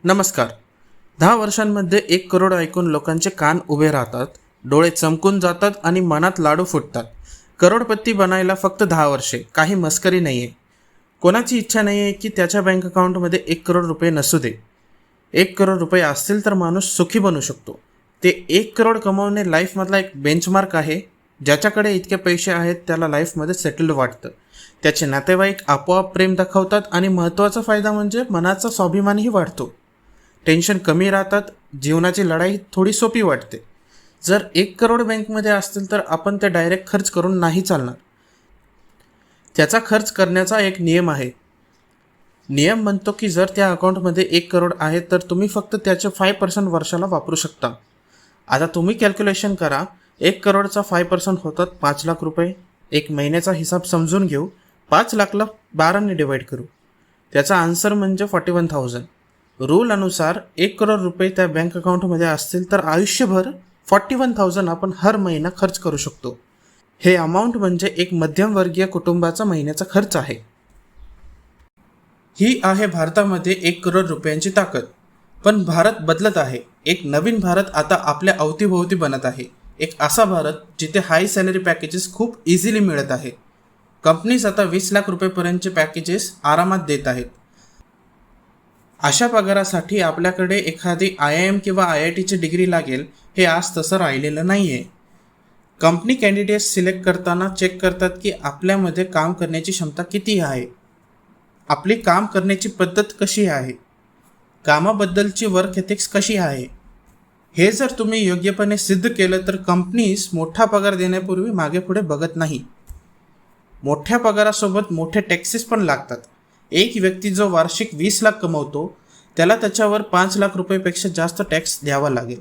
नमस्कार. 10 वर्षांमध्ये 1 करोड ऐकून लोकांचे कान उभे राहतात, डोळे चमकून जातात आणि मनात लाडू फुटतात. करोडपती बनायला फक्त 10 वर्षे, काही मस्करी नाही आहे. कोणाची इच्छा नाही आहे की त्याच्या बँक अकाउंटमध्ये 1 करोड रुपये नसू दे. 1 करोड रुपये असतील तर माणूस सुखी बनू शकतो. ते 1 करोड कमवणे लाईफमधला एक बेंचमार्क आहे. ज्याच्याकडे इतके पैसे आहेत त्याला लाईफमध्ये सेटल्ड वाटतं. त्याचे नातेवाईक आपोआप प्रेम दाखवतात आणि महत्त्वाचा फायदा म्हणजे मनाचा स्वाभिमानही वाढतो. टेन्शन कमी राहतात, जीवनाची लढाई थोडी सोपी वाटते. जर 1 करोड बँकमध्ये असतील तर आपण ते डायरेक्ट खर्च करून नाही चालणार. त्याचा खर्च करण्याचा एक नियम आहे. नियम म्हणतो की जर त्या अकाउंटमध्ये 1 करोड आहे तर तुम्ही फक्त त्याचे 5% वर्षाला वापरू शकता. आता तुम्ही कॅल्क्युलेशन करा. 1 करोडचा 5% होतात 5 लाख रुपये. एक महिन्याचा हिसाब समजून घेऊ. 5 लाखला 12ने डिवाईड करू. त्याचा आन्सर म्हणजे 41,000. रूल अनुसार 1 करोड रुपये त्या बँक अकाउंटमध्ये असतील तर आयुष्यभर 41,000 आपण हर महिना खर्च करू शकतो. हे अमाऊंट म्हणजे एक मध्यमवर्गीय कुटुंबाचा महिन्याचा खर्च आहे. ही आहे भारतामध्ये 1 करोड रुपयांची ताकद. पण भारत बदलत आहे. एक नवीन भारत आता आपल्या अवतीभोवती बनत आहे. एक असा भारत जिथे हाय सॅलरी पॅकेजेस खूप इझिली मिळत आहे. कंपनीज आता 20 लाख रुपयेपर्यंतचे पॅकेजेस आरामात देत आहेत. अशा पगारासाठी आपल्याकडे एखादी IIM किंवा IITची डिग्री लागेल हे आज तसं राहिलेलं नाही आहे. कंपनी कॅन्डिडेट्स सिलेक्ट करताना चेक करतात की आपल्यामध्ये काम करण्याची क्षमता किती आहे, आपली काम करण्याची पद्धत कशी आहे, कामाबद्दलची वर्क एथिक्स कशी आहे. हे जर तुम्ही योग्यपणे सिद्ध केलं तर कंपनीज मोठा पगार देण्यापूर्वी मागे पुढे बघत नाही. मोठ्या पगारासोबत मोठे टॅक्सेस पण लागतात. एक व्यक्ती जो वार्षिक 20 लाख कमवतो त्याला त्याच्यावर 5 लाख रुपयेपेक्षा जास्त टॅक्स द्यावा लागेल.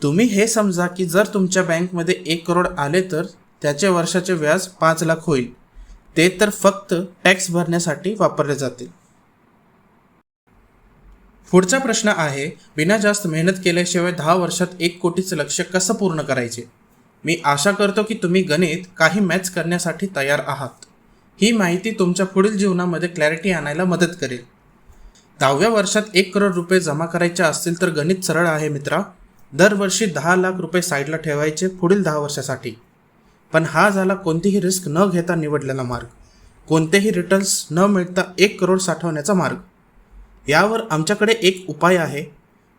तुम्ही हे समजा की जर तुमच्या बँकमध्ये 1 करोड आले तर त्याचे वर्षाचे व्याज 5 लाख होईल. ते तर फक्त टॅक्स भरण्यासाठी वापरले जातील. पुढचा प्रश्न आहे, बिना जास्त मेहनत केल्याशिवाय 10 वर्षात 1 कोटीचं लक्ष्य कसं पूर्ण करायचे. मी आशा करतो की तुम्ही गणित काही मॅथ्स करण्यासाठी तयार आहात. ही माहिती तुमच्या पुढील जीवनामध्ये क्लॅरिटी आणायला मदत करेल. 10व्या वर्षात 1 करोड रुपये जमा करायचे असतील तर गणित सरळ आहे मित्रा. दरवर्षी 10 लाख रुपये साईडला ठेवायचे पुढील 10 वर्षासाठी. पण हा झाला कोणतीही रिस्क न घेता निवडलेला मार्ग. कोणतेही रिटर्न्स न मिळता 1 करोड साठवण्याचा मार्ग. यावर आमच्याकडे एक उपाय आहे.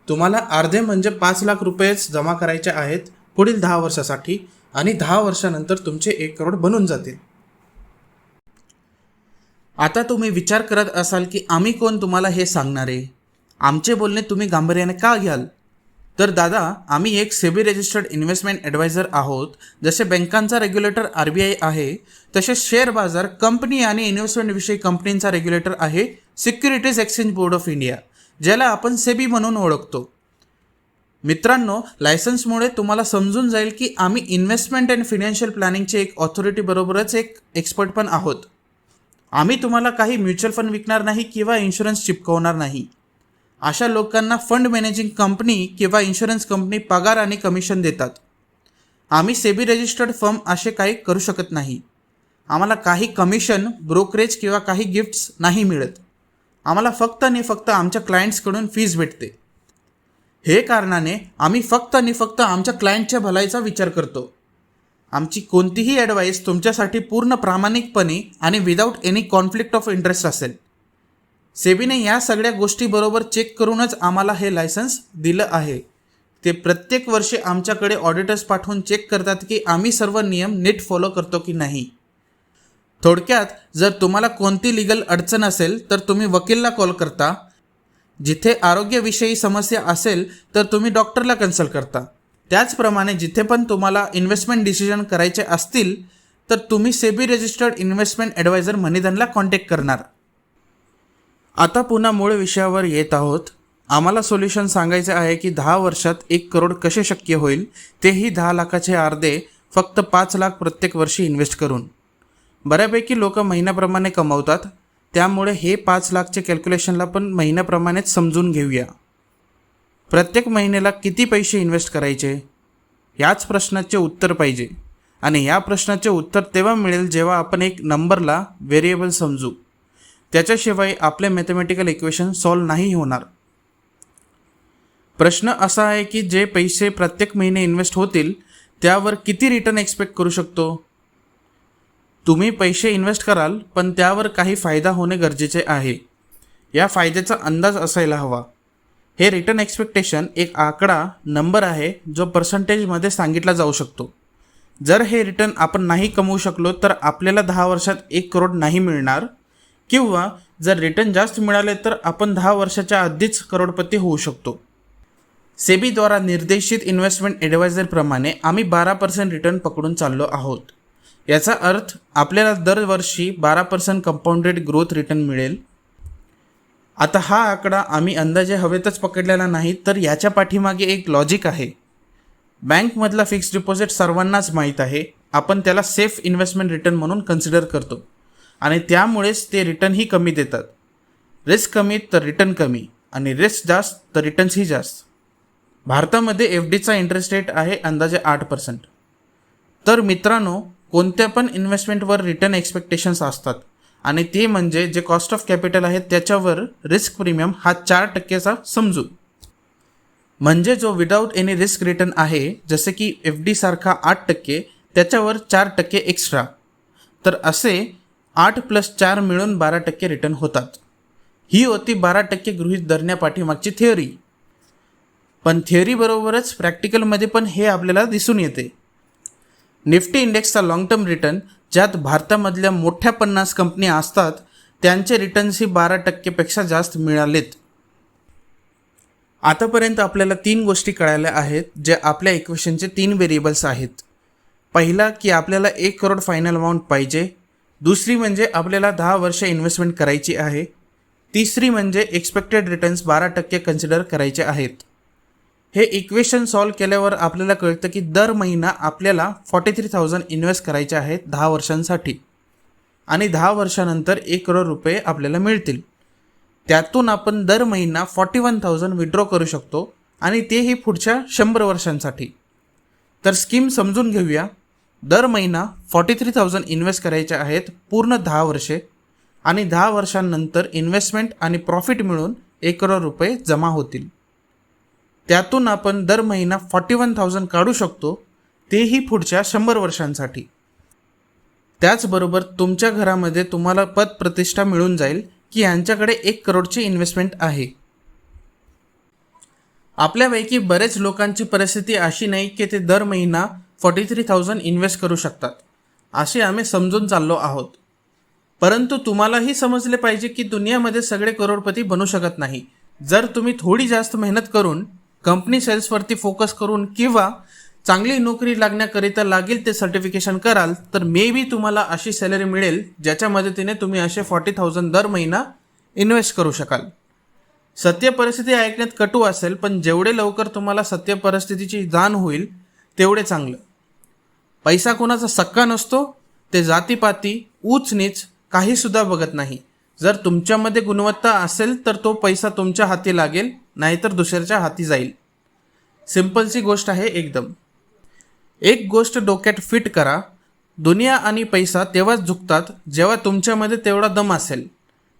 तुम्हाला अर्धे म्हणजे 5 लाख रुपयेच जमा करायचे आहेत पुढील 10 वर्षासाठी आणि 10 वर्षानंतर तुमचे 1 करोड बनून जातील. आता तुम्ही विचार करत असाल की आम्ही कोण तुम्हाला हे सांगणारे, आमचे बोलणे तुम्ही गांभीर्याने का घ्याल. तर दादा, आम्ही एक सेबी रजिस्टर्ड इन्व्हेस्टमेंट ॲडवायझर आहोत. जसे बँकांचा रेग्युलेटर RBI आहे तसे शेअर बाजार, कंपनी आणि इन्व्हेस्टमेंटविषयी कंपनींचा रेग्युलेटर आहे securities exchange board of India, ज्याला आपण सेबी म्हणून ओळखतो. मित्रांनो, लायसन्समुळे तुम्हाला समजून जाईल की आम्ही इन्व्हेस्टमेंट अँड फिनान्शियल प्लॅनिंगचे एक ऑथॉरिटी बरोबरच एक एक्सपर्ट पण आहोत. आम्ही तुम्हाला काही म्युच्युअल फंड विकणार नाही किंवा इन्शुरन्स चिपकवणार नाही. अशा लोकांना फंड मॅनेजिंग कंपनी किंवा इन्शुरन्स कंपनी पगार आणि कमिशन देतात. आम्ही सेबी रजिस्टर्ड फर्म असे काही करू शकत नाही. आम्हाला काही कमिशन, ब्रोकरेज किंवा काही गिफ्ट्स नाही मिळत. आम्हाला फक्त आणि फक्त आमच्या क्लायंट्सकडून फीज भेटते. हे कारणाने आम्ही फक्त आणि फक्त आमच्या क्लायंटच्या भलाईचा विचार करतो. आमची कोणतीही ॲडवाईस तुमच्यासाठी पूर्ण प्रामाणिकपणे आणि without any conflict of interest असेल. सेबीने या सगळ्या गोष्टी बरोबर चेक करूनच आम्हाला हे लायसन्स दिलं आहे. ते प्रत्येक वर्षी आमच्याकडे ऑडिटर्स पाठवून चेक करतात की आम्ही सर्व नियम नीट फॉलो करतो की नाही. थोडक्यात, जर तुम्हाला कोणती लिगल अडचण असेल तर तुम्ही वकीलला कॉल करता. जिथे आरोग्यविषयी समस्या असेल तर तुम्ही डॉक्टरला कन्सल्ट करता. त्याचप्रमाणे जिथे पण तुम्हाला इन्व्हेस्टमेंट डिसिजन करायचे असतील तर तुम्ही सेबी रजिस्टर्ड इन्व्हेस्टमेंट ॲडवायझर मनीधनला कॉन्टॅक्ट करणार. आता पुन्हा मूळ विषयावर येत आहोत. आम्हाला सोल्युशन सांगायचे आहे की 10 वर्षात 1 करोड कसे शक्य होईल, तेही 10 लाखाचे अर्धे फक्त 5 लाख प्रत्येक वर्षी इन्व्हेस्ट करून. बऱ्यापैकी लोक महिन्याप्रमाणे कमवतात, त्यामुळे हे 5 लाखचे कॅल्क्युलेशनला पण महिन्याप्रमाणेच समजून घेऊया. प्रत्येक महिन्याला किती पैसे इन्व्हेस्ट करायचे, याच प्रश्नाचे उत्तर पाहिजे. आणि या प्रश्नाचे उत्तर तेव्हा मिळेल जेव्हा आपण एक नंबरला व्हेरिएबल समजू. त्याच्याशिवाय आपले मॅथमॅटिकल इक्वेशन सॉल्व्ह नाही होणार. प्रश्न असा आहे की जे पैसे प्रत्येक महिने इन्व्हेस्ट होतील त्यावर किती रिटर्न एक्सपेक्ट करू शकतो. तुम्ही पैसे इन्व्हेस्ट कराल पण त्यावर काही फायदा होणे गरजेचे आहे. या फायद्याचा अंदाज असायला हवा. हे रिटर्न एक्सपेक्टेशन एक आकडा नंबर आहे जो पर्सेंटेजमध्ये सांगितला जाऊ शकतो. जर हे रिटर्न आपण नाही कमवू शकलो तर आपल्याला 10 वर्षात 1 करोड नाही मिळणार, किंवा जर रिटर्न जास्त मिळाले तर आपण 10 वर्षाच्या आधीच करोडपती होऊ शकतो. सेबीद्वारा निर्देशित इन्व्हेस्टमेंट ॲडवायझरप्रमाणे आम्ही 12% रिटर्न पकडून चाललो आहोत. याचा अर्थ आपल्याला दरवर्षी 12% कंपाऊंडेड ग्रोथ रिटर्न मिळेल. आता हा आकडा आम्ही अंदाजे हवेतच पकडलेला नाही, तर याच्या पाठीमागे एक लॉजिक आहे. बँकमधला फिक्स्ड डिपॉझिट सर्वांनाच माहीत आहे. आपण त्याला सेफ इन्व्हेस्टमेंट रिटर्न म्हणून कन्सिडर करतो आणि त्यामुळेच ते रिटर्नही कमी देतात. रिस्क कमी तर रिटर्न कमी आणि रिस्क जास्त तर रिटर्न्सही जास्त. भारतामध्ये FDचा इंटरेस्ट रेट आहे अंदाजे 8%. तर मित्रांनो, कोणत्या पण इन्व्हेस्टमेंटवर रिटर्न एक्सपेक्टेशन्स असतात आणि ते म्हणजे जे कॉस्ट ऑफ कॅपिटल आहे त्याच्यावर रिस्क प्रीमियम हा 4%चा समजू. म्हणजे जो विदाऊट एनी रिस्क रिटर्न आहे, जसे की FD सारखा 8%, त्याच्यावर 4% एक्स्ट्रा. तर असे 8 + 4 मिळून 12% रिटर्न होतात. ही होती 12% गृहीत धरण्यापाठीमागची थिअरी. पण थिअरीबरोबरच प्रॅक्टिकलमध्ये पण हे आपल्याला दिसून येते. निफ्टी इंडेक्सचा लाँग टर्म रिटर्न, ज्यात भारतामधल्या मोठ्या 50 कंपन्या असतात, त्यांचे रिटर्न्सही 12%पेक्षा जास्त मिळालेत. आतापर्यंत आपल्याला 3 गोष्टी कळाल्या आहेत, जे आपल्या इक्वेशनचे 3 व्हेरिएबल्स आहेत. पहिला की आपल्याला 1 करोड फायनल अमाऊंट पाहिजे. दुसरी म्हणजे आपल्याला 10 वर्ष इन्व्हेस्टमेंट करायची आहे. तिसरी म्हणजे एक्सपेक्टेड रिटर्न्स 12% कन्सिडर करायचे आहेत. हे इक्वेशन सॉल्व केल्यावर आपल्याला कळतं की दर महिना आपल्याला 43,000 इन्व्हेस्ट करायचे आहेत 10 वर्षांसाठी आणि 10 वर्षानंतर 1 करोड रुपये आपल्याला मिळतील. त्यातून आपण दर महिना 41,000 विड्रॉ करू शकतो आणि तेही पुढच्या 100 वर्षांसाठी. तर स्कीम समजून घेऊया. दर महिना 43,000 इन्व्हेस्ट करायचे आहेत पूर्ण 10 वर्षे आणि 10 वर्षांनंतर इन्व्हेस्टमेंट आणि प्रॉफिट मिळून 1 करोड रुपये जमा होतील. त्यातून आपण दर महिना 41,000 काढू शकतो, तेही पुढच्या 100 वर्षांसाठी. त्याचबरोबर तुमच्या घरामध्ये तुम्हाला पतप्रतिष्ठा मिळून जाईल की यांच्याकडे 1 करोडची इन्व्हेस्टमेंट आहे. आपल्यापैकी बरेच लोकांची परिस्थिती अशी नाही की ते दर महिना 43,000 इन्व्हेस्ट करू शकतात, असे आम्ही समजून चाललो आहोत. परंतु तुम्हालाही समजले पाहिजे की दुनियामध्ये सगळे करोडपती बनू शकत नाही. जर तुम्ही थोडी जास्त मेहनत करून, कंपनी सेल्सवरती फोकस करून किंवा चांगली नोकरी लागण्याकरिता लागेल ते सर्टिफिकेशन कराल तर मे बी तुम्हाला अशी सॅलरी मिळेल ज्याच्या मदतीने तुम्ही असे 40,000 दर महिना इन्व्हेस्ट करू शकाल. सत्य परिस्थिती ऐकण्यात कटू असेल, पण जेवढे लवकर तुम्हाला सत्य परिस्थितीची जाण होईल तेवढे चांगलं. पैसा कोणाचा सक्का नसतो. ते जातीपाती, ऊच नीच काहीसुद्धा बघत नाही. जर तुमच्यामध्ये गुणवत्ता असेल तर तो पैसा तुमच्या हाती लागेल, नाहीतर दुसऱ्याच्या हाती जाईल. सिंपलची गोष्ट आहे एकदम. एक गोष्ट डोक्यात फिट करा, दुनिया आणि पैसा तेव्हाच झुकतात जेव्हा तुमच्यामध्ये तेवढा दम असेल,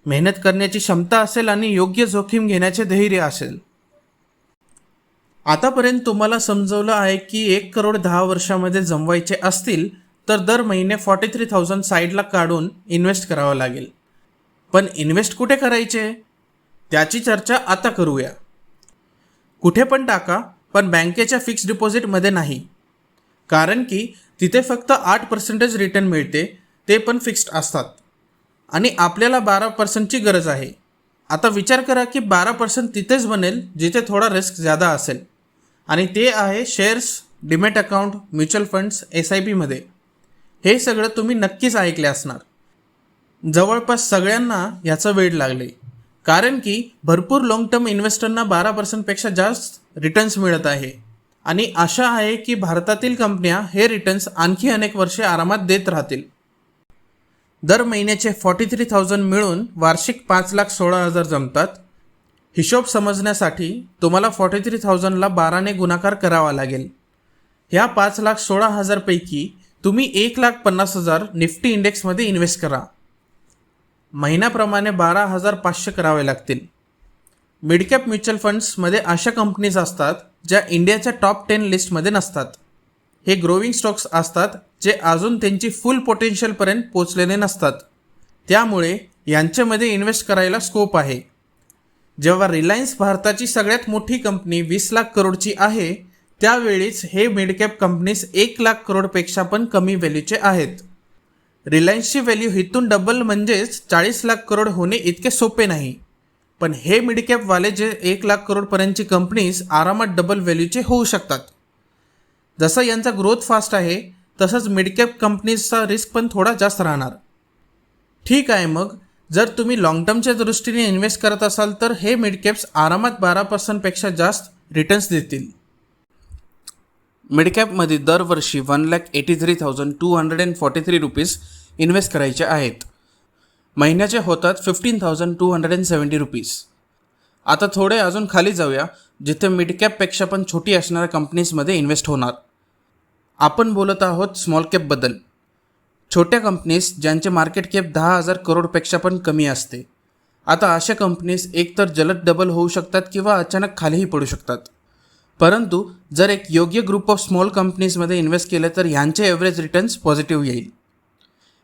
मेहनत करण्याची क्षमता असेल आणि योग्य जोखीम घेण्याचे धैर्य असेल. आतापर्यंत तुम्हाला समजवलं आहे की 1 करोड 10 वर्षामध्ये जमवायचे असतील तर दर महिने 43,000 साईडला काढून इन्व्हेस्ट करावं लागेल. पण इन्व्हेस्ट कुठे करायचे त्याची चर्चा आता करूया. कुठे पण टाका, पण बँकेच्या फिक्स्ड डिपॉझिटमध्ये नाही. कारण की तिथे फक्त 8% रिटर्न मिळते, ते पण फिक्स्ड असतात आणि आपल्याला 12%ची गरज आहे. आता विचार करा की 12% तिथेच बनेल जिथे थोडा रिस्क ज़्यादा असेल आणि ते आहे shares, demat account, mutual funds, SIPमध्ये. हे सगळं तुम्ही नक्कीच ऐकले असणार. जवळपास सगळ्यांना याचा वेड लागले, कारण की भरपूर लाँग टर्म इन्व्हेस्टरना 12%पेक्षा जास्त रिटर्न्स मिळत आहे आणि आशा आहे की भारतातील कंपन्या हे रिटर्न्स आणखी अनेक वर्षे आरामात देत राहतील. दर महिन्याचे 43,000 मिळून वार्षिक 5,16,000 जमतात. हिशोब समजण्यासाठी तुम्हाला 43,000ला 12ने गुणाकार करावा लागेल. ह्या 5,16,000 पैकी तुम्ही 1,50,000 निफ्टी इंडेक्समध्ये इन्व्हेस्ट करा. महिन्याप्रमाणे 12,500 करावे लागतील. मिड कॅप म्युच्युअल फंड्समध्ये अशा कंपनीज असतात ज्या इंडियाच्या टॉप 10 लिस्टमध्ये नसतात. हे ग्रोविंग स्टॉक्स असतात जे अजून त्यांची फुल पोटेन्शियलपर्यंत पोचलेले नसतात. त्यामुळे यांच्यामध्ये इन्व्हेस्ट करायला स्कोप आहे. जेव्हा रिलायन्स भारताची सगळ्यात मोठी कंपनी 20 लाख करोडची आहे, त्यावेळीच हे मिड कॅप कंपनीज 1 लाख करोडपेक्षा पण कमी व्हॅल्यूचे आहेत. रिलायन्सची व्हॅल्यू इथून डबल म्हणजेच 40 लाख करोड होणे इतके सोपे नाही. पण हे मिड कॅपवाले जे 1 लाख करोडपर्यंतची कंपनीज आरामात डबल व्हॅल्यूचे होऊ शकतात. जसं यांचा ग्रोथ फास्ट आहे तसंच मिड कॅप कंपनीजचा रिस्क पण थोडा जास्त राहणार. ठीक आहे, मग जर तुम्ही लॉंग टर्मच्या दृष्टीने इन्व्हेस्ट करत असाल तर हे मिड कॅप्स आरामात 12% जास्त रिटर्न्स देतील. मिड कॅपमध्ये दरवर्षी 1,83,243 रुपीज इन्व्हेस्ट करायचे आहेत. महिन्याचे होतात 15,270 रुपीज. आता थोडे अजून खाली जाऊया, जिथे मिड कॅपपेक्षा पण छोटी असणाऱ्या कंपनीजमध्ये इन्व्हेस्ट होणार. आपण बोलत आहोत स्मॉल कॅपबद्दल. छोट्या कंपनीज ज्यांचे मार्केट कॅप 10,000 करोडपेक्षा पण कमी असते. आता अशा कंपनीज एकतर जलद डबल होऊ शकतात किंवा अचानक खालीही पडू शकतात. परंतु जर एक योग्य ग्रुप ऑफ स्मॉल कंपनीजमध्ये इन्व्हेस्ट केले तर ह्यांचे एव्हरेज रिटर्न्स पॉझिटिव्ह येईल.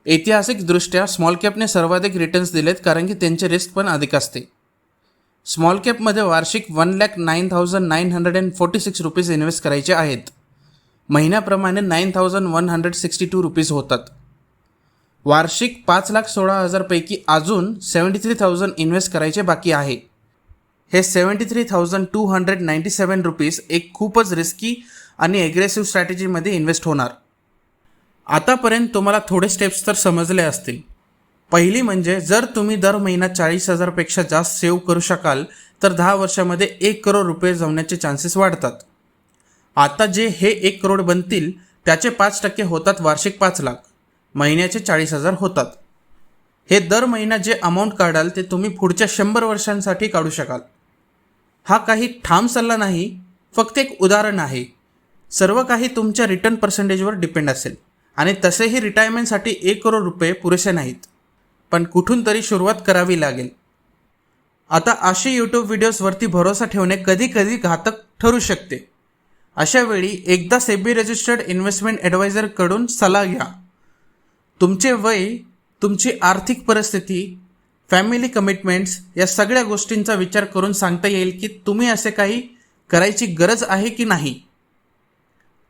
ऐतिहासिकदृष्ट्या स्मॉल कॅपने सर्वाधिक रिटर्न्स दिलेत कारण की त्यांचे रिस्क पण अधिक असते. स्मॉल कॅपमध्ये वार्षिक 1,09,946 रुपीज इन्व्हेस्ट करायचे आहेत. महिन्याप्रमाणे 9,162 रुपीज होतात. वार्षिक 5,16,000 पैकी अजून 73,000 इन्व्हेस्ट करायचे बाकी आहे. हे 73,297 रुपीज एक खूपच रिस्की आणि ॲग्रेसिव्ह स्ट्रॅटेजीमध्ये इन्व्हेस्ट होणार. आतापर्यंत तुम्हाला थोडे स्टेप्स तर समजले असतील. पहिली म्हणजे जर तुम्ही दर महिना 40,000 पेक्षा जास्त सेव्ह करू शकाल तर 10 वर्षामध्ये 1 करोड रुपये जमण्याचे चान्सेस वाढतात. आता जे हे 1 करोड बनतील त्याचे 5% होतात वार्षिक 5 लाख, महिन्याचे 40,000 होतात. हे दर महिना जे अमाऊंट काढाल ते तुम्ही पुढच्या 100 वर्षांसाठी काढू शकाल. हा काही ठाम सल्ला नाही, फक्त एक उदाहरण आहे. सर्व काही तुमच्या रिटर्न पर्सेंटेजवर डिपेंड असेल आणि तसेही रिटायरमेंटसाठी 1 करोड रुपये पुरेसे नाहीत, पण कुठून तरी सुरुवात करावी लागेल. आता असे यूट्यूब व्हिडिओजवरती भरोसा ठेवणे कधी कधी घातक ठरू शकते. अशा वेळी एकदा सेबी रजिस्टर्ड इन्व्हेस्टमेंट ॲडवायझरकडून सल्ला घ्या. तुमचे वय, तुमची आर्थिक परिस्थिती, फॅमिली कमिटमेंट्स या सगळ्या गोष्टींचा विचार करून सांगता येईल की तुम्ही असे काही करायची गरज आहे की नाही.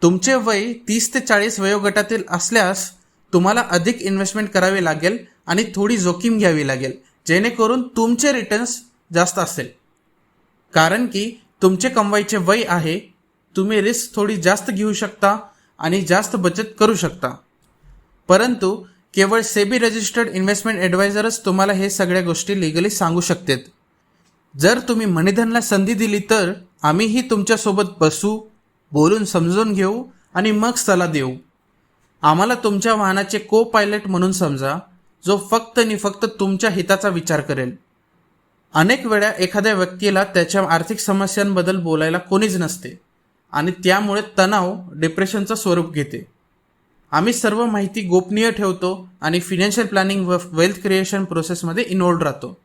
तुमचे वय 30 ते 40 वयोगटातील असल्यास तुम्हाला अधिक इन्व्हेस्टमेंट करावे लागेल आणि थोडी जोखीम घ्यावी लागेल, जेणेकरून तुमचे रिटर्न्स जास्त असेल. कारण की तुमचे कमवायचे वय आहे, तुम्ही रिस्क थोडी जास्त घेऊ शकता आणि जास्त बचत करू शकता. परंतु केवळ सेबी रजिस्टर्ड इन्व्हेस्टमेंट ॲडवायझरच तुम्हाला हे सगळ्या गोष्टी लिगली सांगू शकतात. जर तुम्ही मनीधनला संधी दिली तर आम्हीही तुमच्यासोबत बसू, बोलून समजून घेऊ आणि मग सल्ला देऊ. आम्हाला तुमच्या वाहनाचे को पायलट म्हणून समजा, जो फक्त आणि फक्त तुमच्या हिताचा विचार करेल. अनेक वेळा एखाद्या व्यक्तीला त्याच्या आर्थिक समस्यांबद्दल बोलायला कोणीच नसते आणि त्यामुळे तणाव डिप्रेशनचं स्वरूप घेते. आम्ही सर्व माहिती गोपनीय ठेवतो आणि फिनान्शियल प्लॅनिंग व वेल्थ क्रिएशन प्रोसेसमध्ये इन्व्हॉल्व राहतो.